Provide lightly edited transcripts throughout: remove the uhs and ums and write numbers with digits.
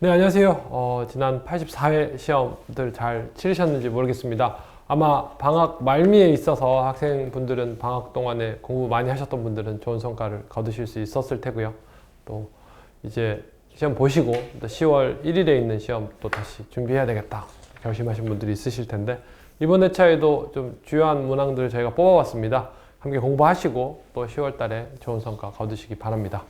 네, 안녕하세요. 지난 84회 시험들 잘 치르셨는지 모르겠습니다. 아마 방학 말미에 있어서 학생분들은 방학 동안에 공부 많이 하셨던 분들은 좋은 성과를 거두실 수 있었을 테고요. 또 이제 시험 보시고 또 10월 1일에 있는 시험 또 다시 준비해야 되겠다 결심하신 분들이 있으실 텐데, 이번 회차에도 좀 주요한 문항들을 저희가 뽑아봤습니다. 함께 공부하시고 또 10월 달에 좋은 성과 거두시기 바랍니다.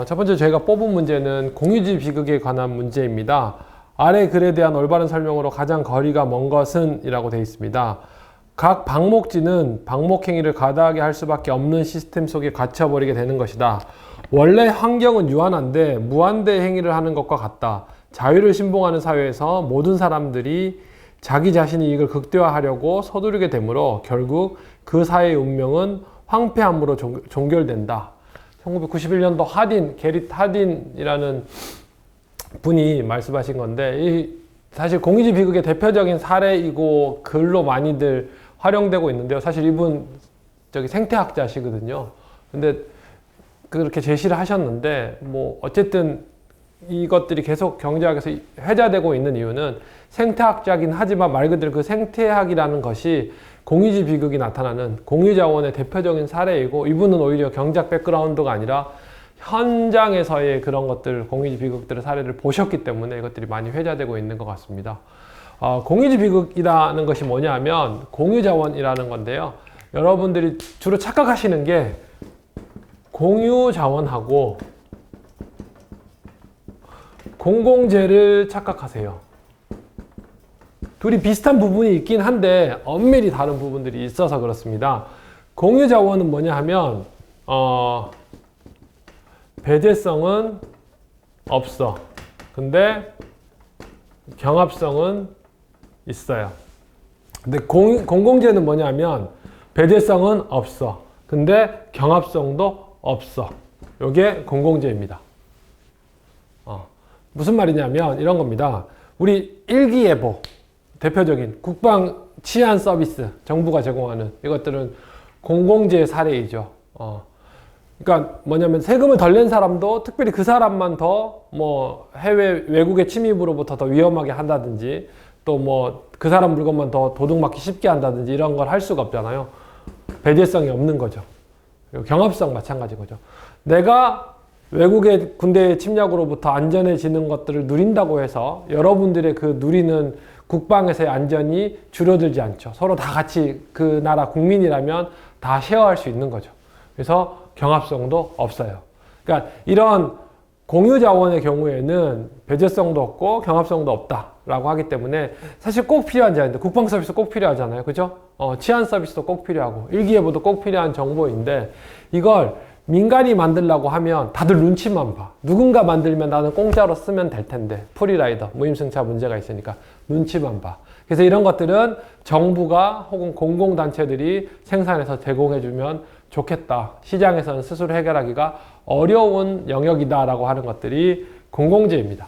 첫 번째 저희가 뽑은 문제는 공유지 비극에 관한 문제입니다. 아래 글에 대한 올바른 설명으로 가장 거리가 먼 것은 이라고 되어 있습니다. 각 방목지는 방목행위를 과다하게 할 수밖에 없는 시스템 속에 갇혀버리게 되는 것이다. 원래 환경은 유한한데 무한대 행위를 하는 것과 같다. 자유를 신봉하는 사회에서 모든 사람들이 자기 자신의 이익을 극대화하려고 서두르게 되므로 결국 그 사회의 운명은 황폐함으로 종결된다. 1991년도 게릿 하딘이라는 분이 말씀하신 건데, 사실 공유지 비극의 대표적인 사례이고 글로 많이들 활용되고 있는데요. 사실 이분 생태학자시거든요. 근데 그렇게 제시를 하셨는데, 뭐 어쨌든 이것들이 계속 경제학에서 회자되고 있는 이유는 생태학자긴 하지만 말 그대로 그 생태학이라는 것이 공유지 비극이 나타나는 공유자원의 대표적인 사례이고, 이분은 오히려 경제학 백그라운드가 아니라 현장에서의 그런 것들, 공유지 비극들의 사례를 보셨기 때문에 이것들이 많이 회자되고 있는 것 같습니다. 공유지 비극이라는 것이 뭐냐 하면 공유자원이라는 건데요. 여러분들이 주로 착각하시는 게 공유자원하고 공공재를 착각하세요. 둘이 비슷한 부분이 있긴 한데 엄밀히 다른 부분들이 있어서 그렇습니다. 공유자원은 뭐냐 하면 배제성은 없어. 근데 경합성은 있어요. 근데 공공재는 뭐냐 하면 배제성은 없어. 근데 경합성도 없어. 이게 공공재입니다. 무슨 말이냐면 이런 겁니다. 우리 일기예보, 대표적인 국방 치안 서비스, 정부가 제공하는 이것들은 공공재 사례이죠. 그러니까 뭐냐면 세금을 덜 낸 사람도 특별히 그 사람만 더 뭐 해외 외국의 침입으로부터 더 위험하게 한다든지, 또 뭐 그 사람 물건만 더 도둑맞기 쉽게 한다든지 이런 걸 할 수가 없잖아요. 배제성이 없는 거죠. 그리고 경합성 마찬가지 거죠. 내가 외국의 군대의 침략으로부터 안전해지는 것들을 누린다고 해서 여러분들의 그 누리는 국방에서의 안전이 줄어들지 않죠. 서로 다 같이 그 나라 국민이라면 다 쉐어할 수 있는 거죠. 그래서 경합성도 없어요. 그러니까 이런 공유자원의 경우에는 배제성도 없고 경합성도 없다라고 하기 때문에 사실 꼭 필요한 자인데, 국방 서비스 꼭 필요하잖아요. 그죠? 치안 서비스도 꼭 필요하고 일기예보도 꼭 필요한 정보인데, 이걸 민간이 만들려고 하면 다들 눈치만 봐. 누군가 만들면 나는 공짜로 쓰면 될 텐데, 프리라이더, 무임승차 문제가 있으니까 눈치만 봐. 그래서 이런 것들은 정부가 혹은 공공단체들이 생산해서 제공해주면 좋겠다. 시장에서는 스스로 해결하기가 어려운 영역이다라고 하는 것들이 공공재입니다.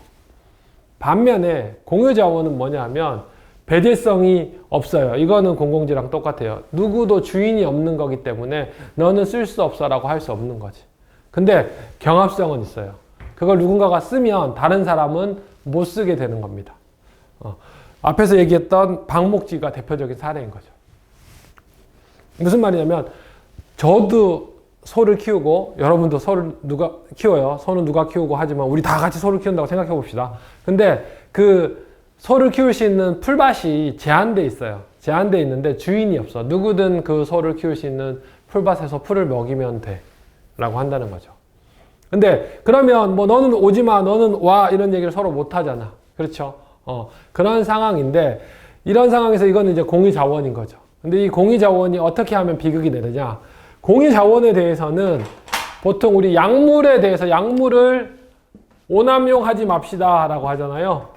반면에 공유자원은 뭐냐 하면 배제성이 없어요. 이거는 공공재랑 똑같아요. 누구도 주인이 없는 거기 때문에 너는 쓸 수 없어 라고 할 수 없는 거지. 근데 경합성은 있어요. 그걸 누군가가 쓰면 다른 사람은 못 쓰게 되는 겁니다. 앞에서 얘기했던 방목지가 대표적인 사례인 거죠. 무슨 말이냐면, 저도 소를 키우고 여러분도 소를 누가 키워요. 소는 누가 키우고 하지만 우리 다 같이 소를 키운다고 생각해 봅시다. 근데 그 소를 키울 수 있는 풀밭이 제한돼 있어요. 제한돼 있는데 주인이 없어. 누구든 그 소를 키울 수 있는 풀밭에서 풀을 먹이면 돼 라고 한다는 거죠. 근데 그러면 뭐 너는 오지 마, 너는 와, 이런 얘기를 서로 못 하잖아. 그렇죠? 그런 상황인데, 이런 상황에서 이거는 이제 공유자원인 거죠. 근데 이 공유자원이 어떻게 하면 비극이 되느냐? 공유자원에 대해서는 보통 우리 약물에 대해서 약물을 오남용하지 맙시다 라고 하잖아요.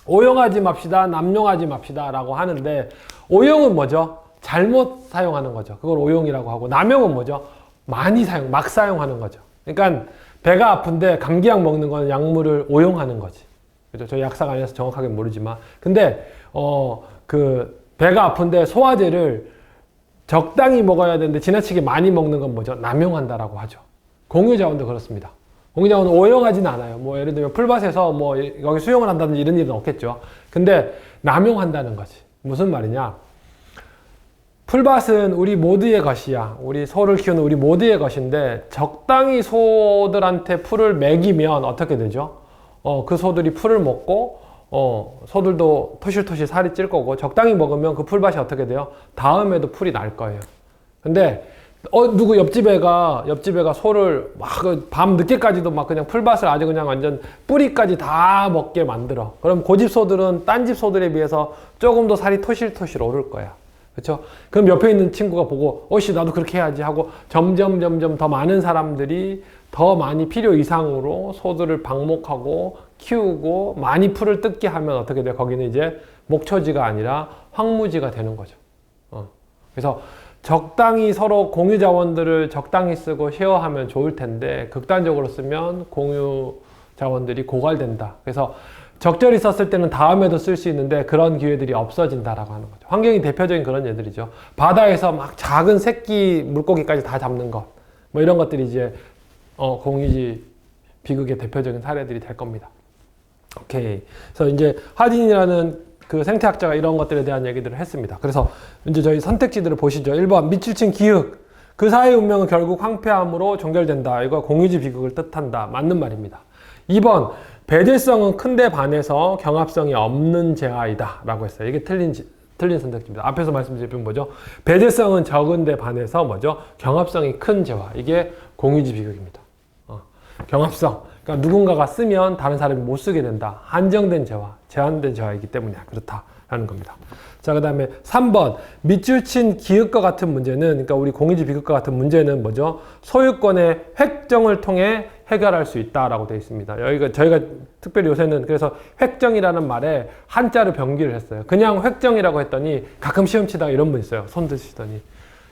오용하지 맙시다, 남용하지 맙시다 라고 하는데, 오용은 뭐죠? 잘못 사용하는 거죠. 그걸 오용이라고 하고, 남용은 뭐죠? 많이 막 사용하는 거죠. 그러니까 배가 아픈데 감기약 먹는 건 약물을 오용하는 거지. 그죠? 저희 약사가 아니라서 정확하게 모르지만. 근데, 배가 아픈데 소화제를 적당히 먹어야 되는데 지나치게 많이 먹는 건 뭐죠? 남용한다라고 하죠. 공유자원도 그렇습니다. 공유자원은 오용하진 않아요. 뭐 예를 들면 풀밭에서 뭐 여기 수용을 한다든지 이런 일은 없겠죠. 근데 남용한다는 거지. 무슨 말이냐? 풀밭은 우리 모두의 것이야. 우리 소를 키우는 우리 모두의 것인데 적당히 소들한테 풀을 먹이면 어떻게 되죠? 그 소들이 풀을 먹고 소들도 토실토실 살이 찔 거고, 적당히 먹으면 그 풀밭이 어떻게 돼요? 다음에도 풀이 날 거예요. 근데 누구 옆집애가 소를 막 밤 늦게까지도 막 그냥 풀밭을 아주 그냥 완전 뿌리까지 다 먹게 만들어. 그럼 고집 소들은 딴 집 소들에 비해서 조금 더 살이 토실토실 오를 거야. 그렇죠? 그럼 옆에 있는 친구가 보고 어씨 나도 그렇게 해야지 하고 점점 더 많은 사람들이 더 많이 필요 이상으로 소들을 방목하고 키우고 많이 풀을 뜯게 하면 어떻게 돼요? 거기는 이제 목초지가 아니라 황무지가 되는 거죠. 그래서 적당히 서로 공유 자원들을 적당히 쓰고 쉐어하면 좋을 텐데 극단적으로 쓰면 공유 자원들이 고갈된다. 그래서 적절히 썼을 때는 다음에도 쓸 수 있는데 그런 기회들이 없어진다라고 하는 거죠. 환경이 대표적인 그런 예들이죠. 바다에서 막 작은 새끼 물고기까지 다 잡는 것, 뭐 이런 것들이 이제 공유지 비극의 대표적인 사례들이 될 겁니다. 오케이. 그래서 이제 하딘이라는 그 생태학자가 이런 것들에 대한 얘기들을 했습니다. 그래서 이제 저희 선택지들을 보시죠. 1번 밑줄친 기흑. 그 사회의 운명은 결국 황폐함으로 종결된다. 이거 공유지 비극을 뜻한다. 맞는 말입니다. 2번 배제성은 큰데 반해서 경합성이 없는 재화이다 라고 했어요. 이게 틀린 선택지입니다. 앞에서 말씀드린 뭐죠? 배제성은 적은데 반해서 뭐죠? 경합성이 큰 재화. 이게 공유지 비극입니다. 경합성. 그러니까 누군가가 쓰면 다른 사람이 못 쓰게 된다. 한정된 재화, 제한된 재화이기 때문에 그렇다라는 겁니다. 자, 그 다음에 3번 밑줄 친 기흑과 같은 문제는, 그러니까 우리 공유지 비극과 같은 문제는 뭐죠? 소유권의 획정을 통해 해결할 수 있다라고 되어 있습니다. 여기가 저희가 특별히 요새는 그래서 획정이라는 말에 한자를 변기를 했어요. 그냥 획정이라고 했더니 가끔 시험 치다가 이런 분 있어요. 손 드시더니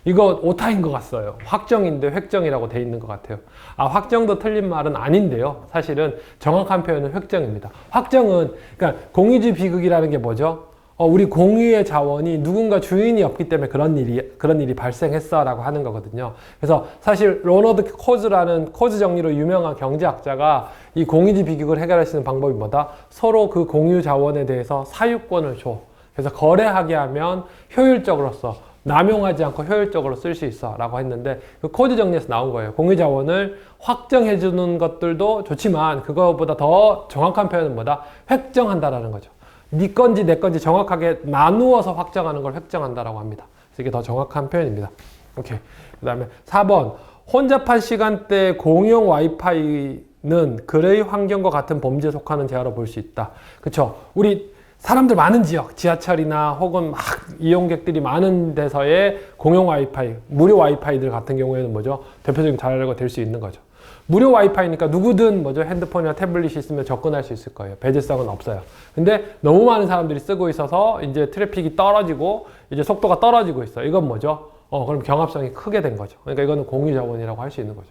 이거 오타인 것 같아요. 확정인데 획정이라고 돼 있는 것 같아요. 확정도 틀린 말은 아닌데요. 사실은 정확한 표현은 획정입니다. 확정은, 그러니까 공유지 비극이라는 게 뭐죠? 우리 공유의 자원이 누군가 주인이 없기 때문에 그런 일이 발생했어 라고 하는 거거든요. 그래서 사실 로너드 코즈라는 코즈 정리로 유명한 경제학자가 이 공유지 비극을 해결할 수 있는 방법이 뭐다? 서로 그 공유 자원에 대해서 사유권을 줘. 그래서 거래하게 하면 효율적으로서 남용하지 않고 효율적으로 쓸 수 있어 라고 했는데, 그 코드 정리에서 나온 거예요. 공유 자원을 확정해 주는 것들도 좋지만 그거보다 더 정확한 표현은 뭐다? 획정한다라는 거죠. 네 건지 내 건지 정확하게 나누어서 확정하는 걸 획정한다라고 합니다. 그래서 이게 더 정확한 표현입니다. 오케이. 그 다음에 4번 혼잡한 시간대 공용 와이파이는 그의 환경과 같은 범죄에 속하는 재화로 볼 수 있다. 그쵸? 우리 사람들 많은 지역, 지하철이나 혹은 막 이용객들이 많은 데서의 공용 와이파이, 무료 와이파이들 같은 경우에는 뭐죠? 대표적인 자료가 될 수 있는 거죠. 무료 와이파이니까 누구든 뭐죠? 핸드폰이나 태블릿이 있으면 접근할 수 있을 거예요. 배제성은 없어요. 근데 너무 많은 사람들이 쓰고 있어서 이제 트래픽이 떨어지고 이제 속도가 떨어지고 있어요. 이건 뭐죠? 그럼 경합성이 크게 된 거죠. 그러니까 이거는 공유 자원이라고 할 수 있는 거죠.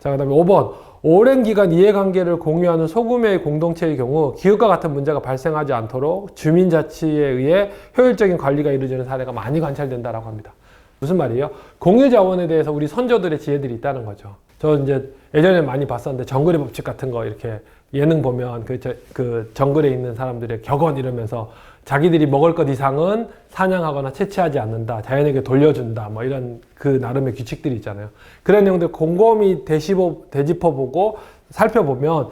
자, 그 다음에 5번. 오랜 기간 이해관계를 공유하는 소규모의 공동체의 경우 기후과 같은 문제가 발생하지 않도록 주민자치에 의해 효율적인 관리가 이루어지는 사례가 많이 관찰된다라고 합니다. 무슨 말이에요? 공유 자원에 대해서 우리 선조들의 지혜들이 있다는 거죠. 저 이제 예전에 많이 봤었는데 정글의 법칙 같은 거 이렇게 예능 보면 그 정글에 있는 사람들의 격언 이러면서 자기들이 먹을 것 이상은 사냥하거나 채취하지 않는다. 자연에게 돌려준다. 뭐 이런 그 나름의 규칙들이 있잖아요. 그런 내용들 곰곰이 되짚어보고 살펴보면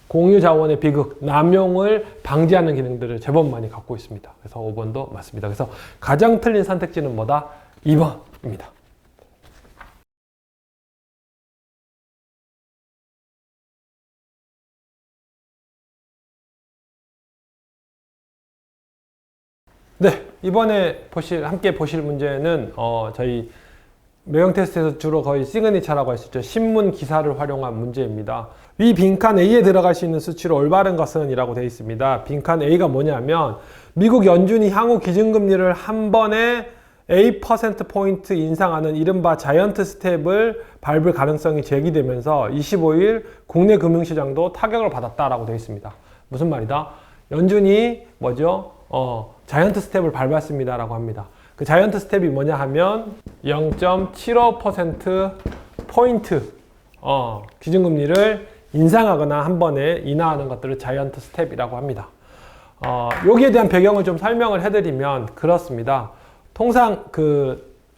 공유 자원의 비극, 남용을 방지하는 기능들을 제법 많이 갖고 있습니다. 그래서 5번도 맞습니다. 그래서 가장 틀린 선택지는 뭐다? 2번입니다. 네, 이번에 함께 보실 문제는 저희 매형 테스트에서 주로 거의 시그니처라고 할 수 있죠. 신문 기사를 활용한 문제입니다. 위 빈칸 A에 들어갈 수 있는 수치로 올바른 것은 이라고 되어 있습니다. 빈칸 A가 뭐냐면 미국 연준이 향후 기준금리를 한 번에 A%포인트 인상하는 이른바 자이언트 스텝을 밟을 가능성이 제기되면서 25일 국내 금융시장도 타격을 받았다라고 되어 있습니다. 무슨 말이다? 연준이 뭐죠? 자이언트 스텝을 밟았습니다라고 합니다. 그 자이언트 스텝이 뭐냐 하면 0.75% 포인트 기준금리를 인상하거나 한 번에 인하하는 것들을 자이언트 스텝이라고 합니다. 여기에 대한 배경을 좀 설명을 해드리면 그렇습니다. 통상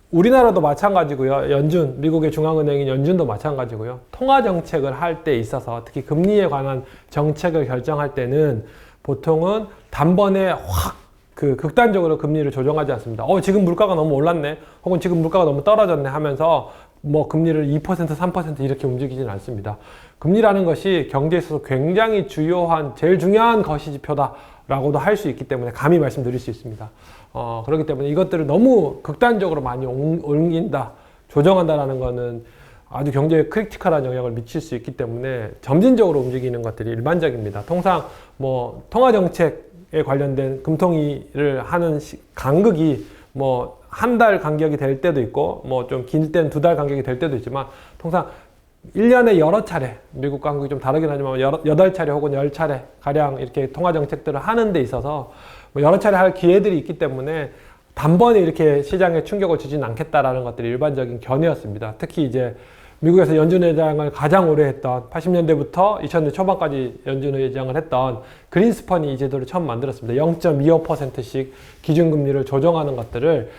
우리나라도 마찬가지고요. 미국의 중앙은행인 연준도 마찬가지고요. 통화 정책을 할 때 있어서 특히 금리에 관한 정책을 결정할 때는 보통은 단번에 확 극단적으로 금리를 조정하지 않습니다. 지금 물가가 너무 올랐네. 혹은 지금 물가가 너무 떨어졌네 하면서 뭐 금리를 2%, 3% 이렇게 움직이지는 않습니다. 금리라는 것이 경제에 있어서 굉장히 제일 중요한 거시지표다라고도 할 수 있기 때문에 감히 말씀드릴 수 있습니다. 그렇기 때문에 이것들을 너무 극단적으로 많이 옮긴다, 조정한다라는 것은 아주 경제에 크리티컬한 영향을 미칠 수 있기 때문에 점진적으로 움직이는 것들이 일반적입니다. 통상 뭐 통화 정책에 관련된 금통위를 하는 간극이 뭐 한 달 간격이 될 때도 있고 뭐 좀 길 때는 2달 간격이 될 때도 있지만 통상 1년에 여러 차례, 미국 간격이 좀 다르긴 하지만 8차례 혹은 10차례 가량 이렇게 통화 정책들을 하는 데 있어서 뭐 여러 차례 할 기회들이 있기 때문에 단번에 이렇게 시장에 충격을 주지는 않겠다라는 것들이 일반적인 견해였습니다. 특히 이제 미국에서 연준 의장을 가장 오래 했던 80년대부터 2000년대 초반까지 연준 의장을 했던 그린스펀이 이 제도를 처음 만들었습니다. 0.25%씩 기준금리를 조정하는 것들을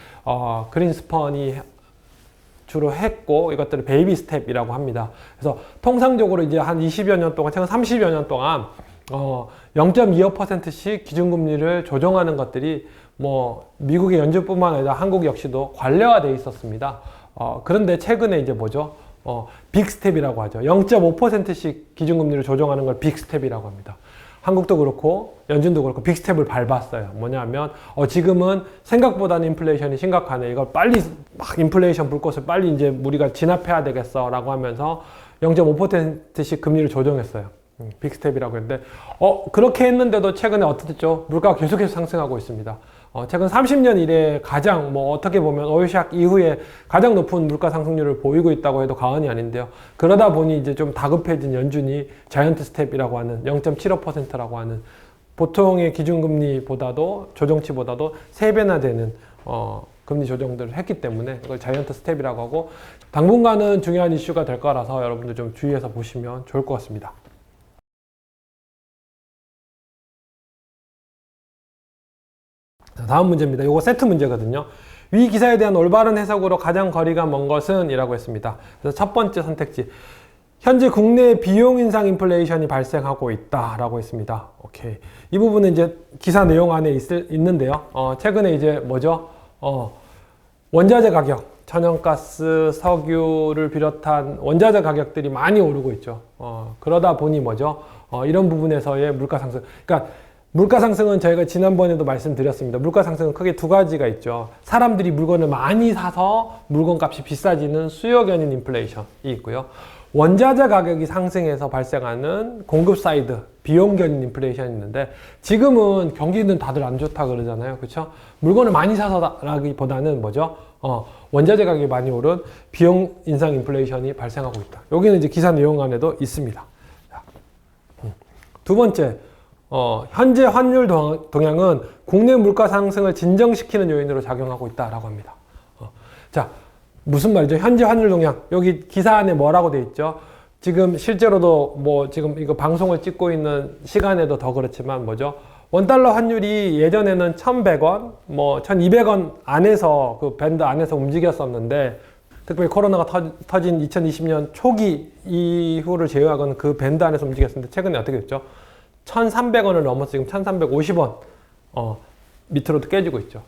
그린스펀이 주로 했고 이것들을 베이비 스텝이라고 합니다. 그래서 통상적으로 이제 한 20여 년 동안, 최근 30여 년 동안 0.25%씩 기준금리를 조정하는 것들이 뭐 미국의 연준뿐만 아니라 한국 역시도 관례화되어 있었습니다. 그런데 최근에 이제 뭐죠? 빅스텝이라고 하죠. 0.5%씩 기준금리를 조정하는 걸 빅스텝이라고 합니다. 한국도 그렇고 연준도 그렇고 빅스텝을 밟았어요. 뭐냐면 지금은 생각보다는 인플레이션이 심각하네. 이걸 빨리 막 인플레이션 불꽃을 빨리 이제 우리가 진압해야 되겠어 라고 하면서 0.5%씩 금리를 조정했어요. 빅스텝이라고 했는데 그렇게 했는데도 최근에 어떻게 됐죠? 물가가 계속해서 상승하고 있습니다. 최근 30년 이래 가장 어떻게 보면 오일쇼크 이후에 가장 높은 물가 상승률을 보이고 있다고 해도 과언이 아닌데요. 그러다 보니 이제 좀 다급해진 연준이 자이언트 스텝이라고 하는 0.75%라고 하는 보통의 기준금리보다도 조정치보다도 3배나 되는 금리 조정들을 했기 때문에 이걸 자이언트 스텝이라고 하고 당분간은 중요한 이슈가 될 거라서 여러분들 좀 주의해서 보시면 좋을 것 같습니다. 다음 문제입니다. 이거 세트 문제거든요. 위 기사에 대한 올바른 해석으로 가장 거리가 먼 것은? 이라고 했습니다. 그래서 첫 번째 선택지. 현재 국내 비용 인상 인플레이션이 발생하고 있다 라고 했습니다. 오케이. 이 부분은 이제 기사 내용 안에 있는데요. 최근에 이제 뭐죠? 원자재 가격, 천연가스, 석유를 비롯한 원자재 가격들이 많이 오르고 있죠. 그러다 보니 뭐죠? 이런 부분에서의 물가 상승. 그러니까 물가 상승은 저희가 지난번에도 말씀드렸습니다. 물가 상승은 크게 두 가지가 있죠. 사람들이 물건을 많이 사서 물건 값이 비싸지는 수요 견인 인플레이션이 있고요. 원자재 가격이 상승해서 발생하는 공급 사이드 비용 견인 인플레이션이 있는데 지금은 경기는 다들 안 좋다 그러잖아요. 그렇죠? 물건을 많이 사서라기보다는 뭐죠? 원자재 가격이 많이 오른 비용 인상 인플레이션이 발생하고 있다. 여기는 이제 기사 내용 안에도 있습니다. 두 번째, 현재 환율 동향은 국내 물가 상승을 진정시키는 요인으로 작용하고 있다라고 합니다. 자, 무슨 말이죠? 현재 환율 동향. 여기 기사 안에 뭐라고 돼 있죠? 지금 실제로도 지금 이거 방송을 찍고 있는 시간에도 더 그렇지만 뭐죠? 원달러 환율이 예전에는 1,100원, 1,200원 안에서 그 밴드 안에서 움직였었는데 특별히 코로나가 터진 2020년 초기 이후를 제외하고는 그 밴드 안에서 움직였었는데 최근에 어떻게 됐죠? 1,300원을 넘어서 지금 1,350원 밑으로도 깨지고 있죠.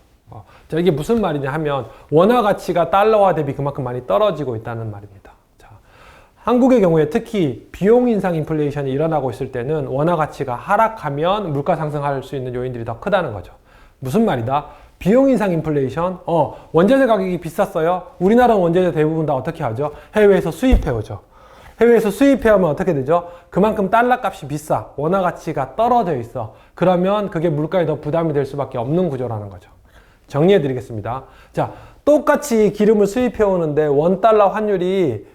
자, 이게 무슨 말이냐 하면 원화 가치가 달러화 대비 그만큼 많이 떨어지고 있다는 말입니다. 자, 한국의 경우에 특히 비용 인상 인플레이션이 일어나고 있을 때는 원화 가치가 하락하면 물가 상승할 수 있는 요인들이 더 크다는 거죠. 무슨 말이다? 비용 인상 인플레이션, 원자재 가격이 비쌌어요. 우리나라 원자재 대부분 다 어떻게 하죠? 해외에서 수입해 오죠. 해외에서 수입해오면 어떻게 되죠? 그만큼 달러 값이 비싸. 원화 가치가 떨어져 있어. 그러면 그게 물가에 더 부담이 될 수밖에 없는 구조라는 거죠. 정리해 드리겠습니다. 자, 똑같이 기름을 수입해 오는데 원달러 환율이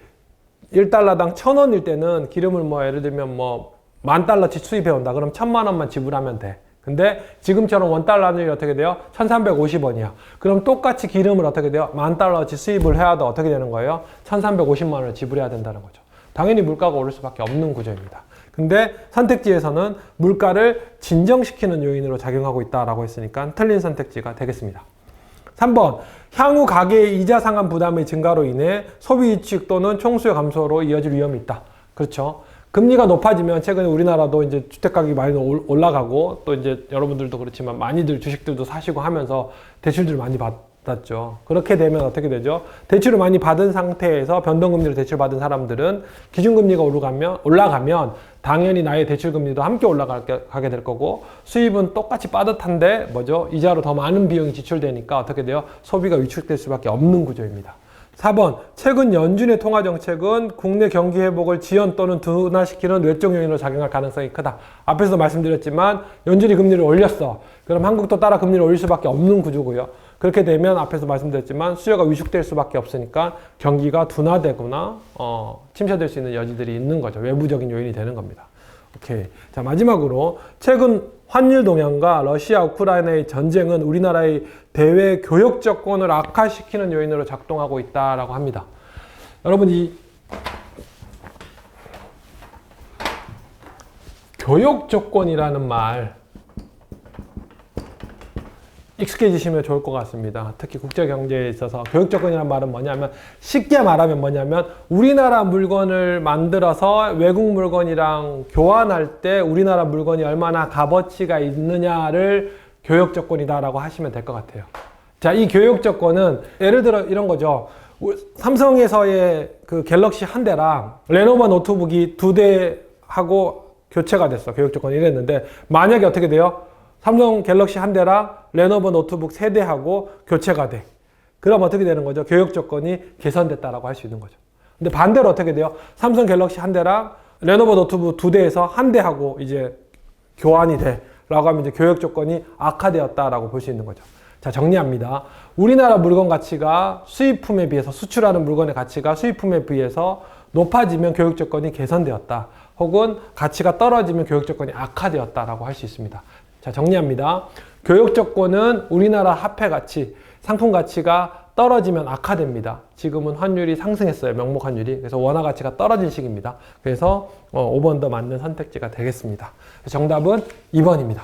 1달러당 1,000원일 때는 기름을 예를 들면 $10,000달러치 수입해 온다. 그럼 1,000만 원만 지불하면 돼. 근데 지금처럼 원달러 환율이 어떻게 돼요? 1350원이야. 그럼 똑같이 기름을 어떻게 돼요? 10,000달러치 수입을 해야 돼. 어떻게 되는 거예요? 1350만 원을 지불해야 된다는 거죠. 당연히 물가가 오를 수밖에 없는 구조입니다. 근데 선택지에서는 물가를 진정시키는 요인으로 작용하고 있다라고 했으니까 틀린 선택지가 되겠습니다. 3번, 향후 가계의 이자 상환 부담의 증가로 인해 소비 위축 또는 총수요 감소로 이어질 위험이 있다. 그렇죠. 금리가 높아지면 최근에 우리나라도 이제 주택 가격이 많이 올라가고 또 이제 여러분들도 그렇지만 많이들 주식들도 사시고 하면서 대출들 많이 받았죠. 그렇게 되면 어떻게 되죠? 대출을 많이 받은 상태에서 변동금리로 대출받은 사람들은 기준금리가 올라가면 당연히 나의 대출금리도 함께 올라가게 될 거고 수입은 똑같이 빠듯한데 뭐죠? 이자로 더 많은 비용이 지출되니까 어떻게 돼요? 소비가 위축될 수밖에 없는 구조입니다. 4번, 최근 연준의 통화정책은 국내 경기 회복을 지연 또는 둔화시키는 외적 요인으로 작용할 가능성이 크다. 앞에서도 말씀드렸지만 연준이 금리를 올렸어. 그럼 한국도 따라 금리를 올릴 수밖에 없는 구조고요. 그렇게 되면 앞에서 말씀드렸지만 수요가 위축될 수밖에 없으니까 경기가 둔화되거나 침체될 수 있는 여지들이 있는 거죠. 외부적인 요인이 되는 겁니다. 오케이. 자, 마지막으로 최근 환율 동향과 러시아 우크라이나의 전쟁은 우리나라의 대외 교역 조건을 악화시키는 요인으로 작동하고 있다라고 합니다. 여러분, 이 교역 조건이라는 말 익숙해지시면 좋을 것 같습니다. 특히 국제 경제에 있어서 교역 조건이라는 말은 뭐냐면 쉽게 말하면 뭐냐면 우리나라 물건을 만들어서 외국 물건이랑 교환할 때 우리나라 물건이 얼마나 값어치가 있느냐를 교역 조건이다라고 하시면 될 것 같아요. 자, 이 교역 조건은 예를 들어 이런 거죠. 삼성에서의 그 갤럭시 한 대랑 레노버 노트북이 2대하고 교체가 됐어. 교역 조건이 이랬는데 만약에 어떻게 돼요? 삼성 갤럭시 한 대랑 레노버 노트북 3대하고 교체가 돼. 그럼 어떻게 되는 거죠? 교역 조건이 개선됐다라고 할 수 있는 거죠. 근데 반대로 어떻게 돼요? 삼성 갤럭시 한 대랑 레노버 노트북 2대에서 한 대하고 이제 교환이 돼. 라고 하면 이제 교역 조건이 악화되었다라고 볼 수 있는 거죠. 자, 정리합니다. 우리나라 물건 가치가 수입품에 비해서 수출하는 물건의 가치가 수입품에 비해서 높아지면 교역 조건이 개선되었다. 혹은 가치가 떨어지면 교역 조건이 악화되었다라고 할 수 있습니다. 자, 정리합니다. 교역 조건은 우리나라 화폐 가치, 상품 가치가 떨어지면 악화됩니다. 지금은 환율이 상승했어요. 명목 환율이. 그래서 원화 가치가 떨어진 시기입니다. 그래서 5번 더 맞는 선택지가 되겠습니다. 정답은 2번입니다.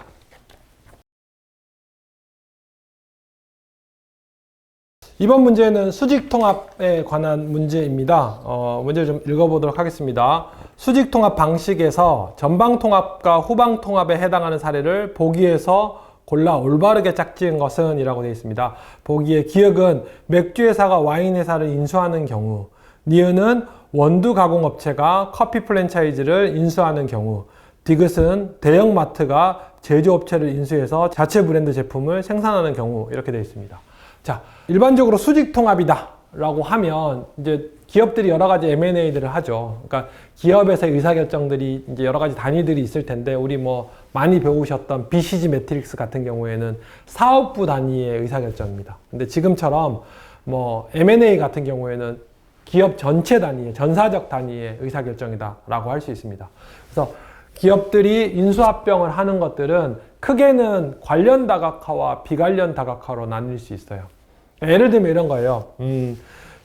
이번 문제는 수직통합에 관한 문제입니다. 문제를 좀 읽어보도록 하겠습니다. 수직통합 방식에서 전방통합과 후방통합에 해당하는 사례를 보기에서 골라 올바르게 짝지은 것은 이라고 되어 있습니다. 보기에 기역은 맥주회사가 와인회사를 인수하는 경우, 니은은 원두 가공업체가 커피 프랜차이즈를 인수하는 경우, 디귿은 대형마트가 제조업체를 인수해서 자체 브랜드 제품을 생산하는 경우 이렇게 되어 있습니다. 자, 일반적으로 수직통합이다 라고 하면 이제 기업들이 여러 가지 M&A들을 하죠. 그러니까 기업에서의 의사결정들이 이제 여러 가지 단위들이 있을 텐데 우리 뭐 많이 배우셨던 BCG 매트릭스 같은 경우에는 사업부 단위의 의사결정입니다. 근데 지금처럼 뭐 M&A 같은 경우에는 기업 전체 단위의 전사적 단위의 의사결정이다 라고 할 수 있습니다. 그래서 기업들이 인수합병을 하는 것들은 크게는 관련 다각화와 비관련 다각화로 나뉠 수 있어요. 예를 들면 이런 거예요.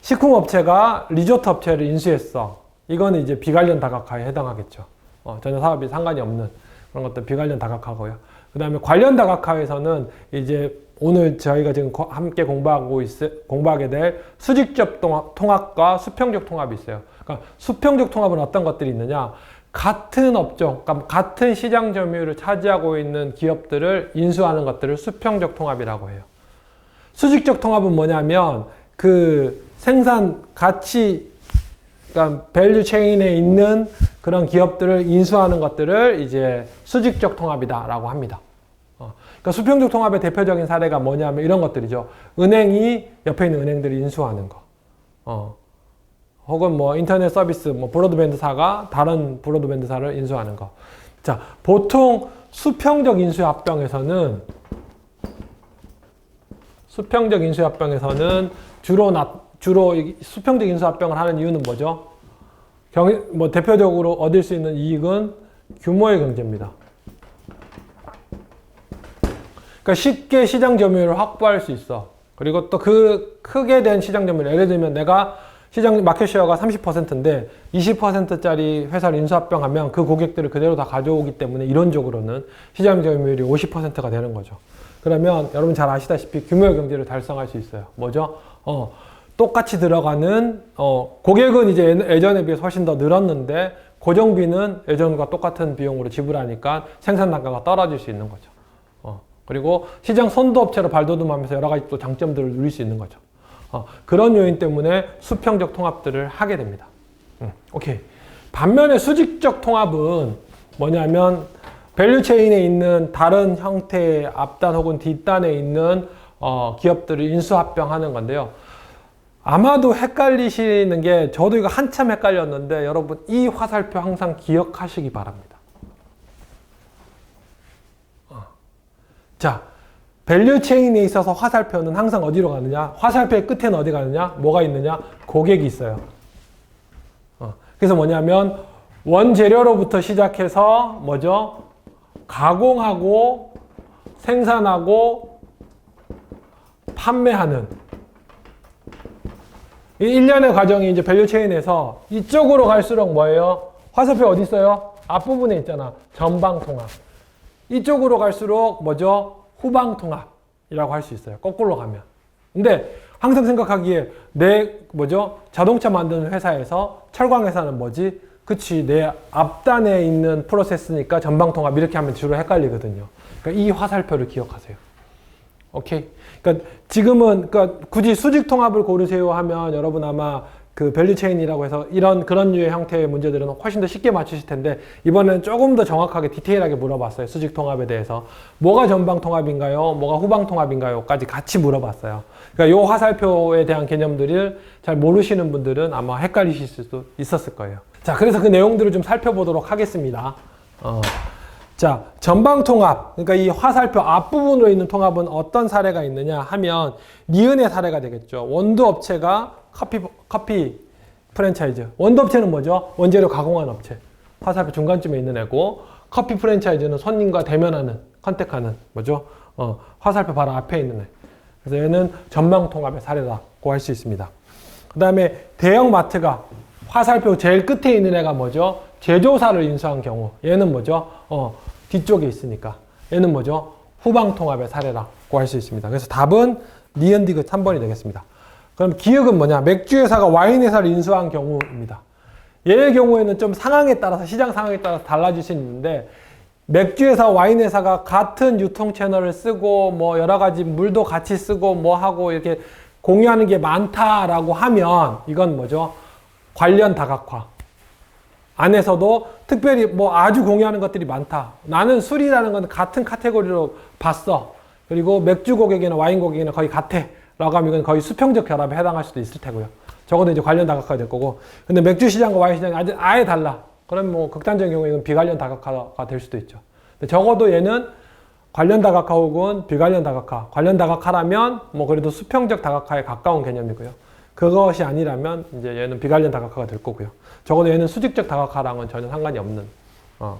식품업체가 리조트 업체를 인수했어. 이거는 이제 비관련 다각화에 해당하겠죠. 전혀 사업이 상관이 없는 그런 것들 비관련 다각화고요. 그 다음에 관련 다각화에서는 이제 오늘 저희가 지금 함께 공부하게 될 수직적 통합과 수평적 통합이 있어요. 그러니까 수평적 통합은 어떤 것들이 있느냐? 같은 업종, 그러니까 같은 시장 점유율을 차지하고 있는 기업들을 인수하는 것들을 수평적 통합이라고 해요. 수직적 통합은 뭐냐면 그 생산 가치, 그러니까 밸류 체인에 있는 그런 기업들을 인수하는 것들을 이제 수직적 통합이다라고 합니다. 그러니까 수평적 통합의 대표적인 사례가 뭐냐면 이런 것들이죠. 은행이 옆에 있는 은행들을 인수하는 거. 혹은 뭐 인터넷 서비스, 뭐 브로드밴드사가 다른 브로드밴드사를 인수하는 거. 자, 보통 수평적 인수합병에서는 주로 수평적 인수합병을 하는 이유는 뭐죠? 대표적으로 얻을 수 있는 이익은 규모의 경제입니다. 그러니까 쉽게 시장 점유율을 확보할 수 있어. 그리고 또 그 크게 된 시장 점유율, 예를 들면 내가 시장 마켓쉐어가 30%인데 20%짜리 회사를 인수합병하면 그 고객들을 그대로 다 가져오기 때문에 이론적으로는 시장 점유율이 50%가 되는 거죠. 그러면 여러분 잘 아시다시피 규모의 경제를 달성할 수 있어요. 뭐죠? 똑같이 들어가는 고객은 이제 예전에 비해서 훨씬 더 늘었는데 고정비는 예전과 똑같은 비용으로 지불하니까 생산 단가가 떨어질 수 있는 거죠. 그리고 시장 선도업체로 발돋움하면서 여러 가지 또 장점들을 누릴 수 있는 거죠. 그런 요인 때문에 수평적 통합들을 하게 됩니다. 오케이. 반면에 수직적 통합은 뭐냐면 밸류체인에 있는 다른 형태의 앞단 혹은 뒷단에 있는 기업들을 인수합병하는 건데요. 아마도 헷갈리시는 게 저도 이거 한참 헷갈렸는데 여러분 이 화살표 항상 기억하시기 바랍니다. 자, 밸류체인에 있어서 화살표는 항상 어디로 가느냐? 화살표의 끝에는 어디 가느냐? 뭐가 있느냐? 고객이 있어요. 그래서 뭐냐면 원재료로부터 시작해서 뭐죠? 가공하고 생산하고 판매하는 이 일련의 과정이 이제 밸류체인에서 이쪽으로 갈수록 뭐예요? 화살표 어디 있어요? 앞부분에 있잖아. 전방통합. 이쪽으로 갈수록 뭐죠? 후방통합이라고 할 수 있어요. 거꾸로 가면. 근데 항상 생각하기에 뭐죠? 자동차 만드는 회사에서 철강 회사는 뭐지? 그치, 내 앞단에 있는 프로세스니까 전방통합 이렇게 하면 주로 헷갈리거든요. 그러니까 이 화살표를 기억하세요. 오케이? 그러니까 지금은 그러니까 굳이 수직통합을 고르세요 하면 여러분 아마 그 밸류체인이라고 해서 그런 류의 형태의 문제들은 훨씬 더 쉽게 맞추실 텐데 이번에는 조금 더 정확하게 디테일하게 물어봤어요. 수직통합에 대해서. 뭐가 전방통합인가요? 뭐가 후방통합인가요? 까지 같이 물어봤어요. 그러니까 이 화살표에 대한 개념들을 잘 모르시는 분들은 아마 헷갈리실 수도 있었을 거예요. 자, 그래서 그 내용들을 좀 살펴보도록 하겠습니다. 자, 전방통합. 그러니까 이 화살표 앞부분으로 있는 통합은 어떤 사례가 있느냐 하면 니은의 사례가 되겠죠. 원두업체가 커피 프랜차이즈. 원두업체는 뭐죠? 원재료 가공한 업체. 화살표 중간쯤에 있는 애고, 커피 프랜차이즈는 손님과 대면하는, 컨택하는 뭐죠? 화살표 바로 앞에 있는 애. 그래서 얘는 전방통합의 사례라고 할 수 있습니다. 그 다음에 대형 마트가 화살표 제일 끝에 있는 애가 뭐죠? 제조사를 인수한 경우. 얘는 뭐죠? 뒤쪽에 있으니까. 얘는 뭐죠? 후방통합의 사례라고 할 수 있습니다. 그래서 답은 니은 디귿 3번이 되겠습니다. 그럼 기역은 뭐냐? 맥주회사가 와인회사를 인수한 경우입니다. 얘의 경우에는 좀 상황에 따라서, 시장 상황에 따라서 달라질 수 있는데, 맥주회사, 와인회사가 같은 유통 채널을 쓰고, 뭐 여러 가지 물도 같이 쓰고, 뭐 하고 이렇게 공유하는 게 많다라고 하면, 이건 뭐죠? 관련 다각화. 안에서도 특별히 뭐 아주 공유하는 것들이 많다. 나는 술이라는 건 같은 카테고리로 봤어. 그리고 맥주 고객이나 와인 고객이나 거의 같아. 라고 하면 이건 거의 수평적 결합에 해당할 수도 있을 테고요. 적어도 이제 관련 다각화가 될 거고. 근데 맥주 시장과 와인 시장이 아예 달라. 그럼 뭐 극단적인 경우에 이건 비관련 다각화가 될 수도 있죠. 근데 적어도 얘는 관련 다각화 혹은 비관련 다각화. 관련 다각화라면 뭐 그래도 수평적 다각화에 가까운 개념이고요. 그것이 아니라면 이제 얘는 비관련 다각화가 될 거고요. 적어도 얘는 수직적 다각화랑은 전혀 상관이 없는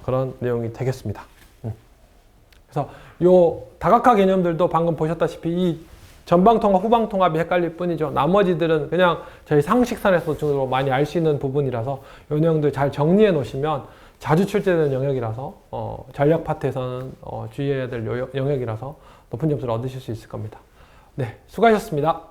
그런 내용이 되겠습니다. 그래서 요 다각화 개념들도 방금 보셨다시피 이 전방통합, 후방통합이 헷갈릴 뿐이죠. 나머지들은 그냥 저희 상식선에서 주로 많이 알 수 있는 부분이라서 이 내용들 잘 정리해 놓으시면 자주 출제되는 영역이라서 전략 파트에서는 주의해야 될 영역이라서 높은 점수를 얻으실 수 있을 겁니다. 네, 수고하셨습니다.